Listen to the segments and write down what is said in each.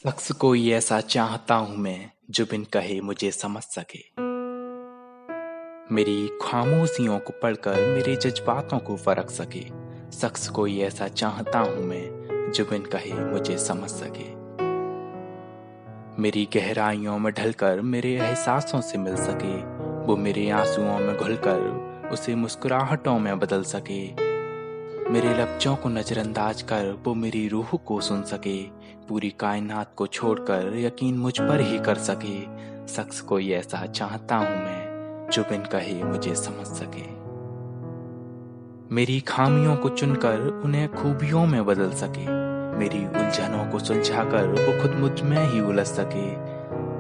शख्स कोई ऐसा चाहता हूं मैं जो बिन कहे मुझे समझ सके। मेरी खामोशियों को पढ़कर मेरे जज्बातों को परख सके। शख्स कोई ऐसा चाहता हूं मैं जो बिन कहे मुझे समझ सके। मेरी गहराइयों में ढलकर मेरे एहसासों से मिल सके। वो मेरे आंसुओं में घुलकर उसे मुस्कुराहटों में बदल सके। मेरे लफ्जों को नजरअंदाज कर वो मेरी रूह को सुन सके। पूरी कायनात को छोड़कर यकीन मुझ पर ही कर सके। शख्स कोई ऐसा चाहता हूं मैं जो बिन कहे मुझे समझ सके। मेरी खामियों को चुनकर उन्हें खूबियों में बदल सके। मेरी उलझनों को सुलझाकर वो खुद मुझ में ही उलझ सके।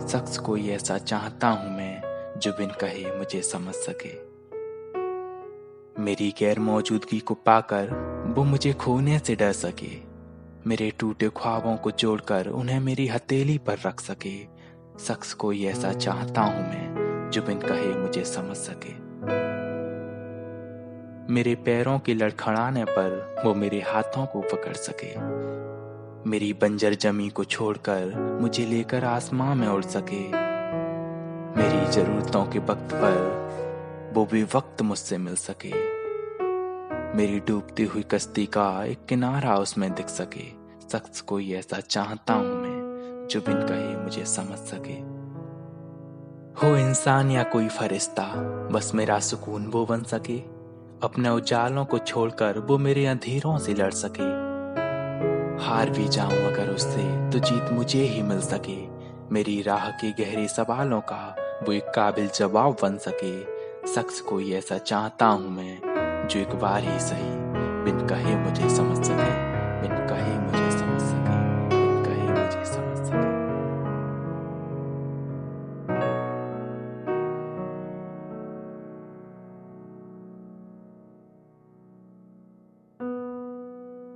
शख्स कोई ऐसा चाहता हूं मैं जो बिन कहे मुझे समझ सके। मेरी गैर मौजूदगी को पाकर वो मुझे खोने से डर सके। मेरे टूटे ख्वाबों को जोड़कर उन्हें मेरी हथेली पर रख सके। शख्स कोई ऐसा चाहता हूं मैं जो बिन कहे मुझे समझ सके। मेरे पैरों के लड़खड़ाने पर वो मेरे हाथों को पकड़ सके। मेरी बंजर जमी को छोड़कर मुझे लेकर आसमां में उड़ सके। मेरी जरूरतों के वक्त पर वो भी वक्त मुझसे मिल सके। मेरी डूबती हुई कश्ती का एक किनारा उसमें दिख सके। शख्स कोई ऐसा चाहता हूं मैं जो बिन कहे मुझे समझ सके। हो इंसान या कोई फरिश्ता, बस मेरा सुकून वो बन सके। अपने उजालों को छोड़कर वो मेरे अंधेरों से लड़ सके। हार भी जाऊं अगर उससे तो जीत मुझे ही मिल सके। मेरी राह के गहरे सवालों का वो एक काबिल जवाब बन सके। शख्स कोई ऐसा चाहता हूं मैं जो एक बार ही सही बिन कहे मुझे समझ सके।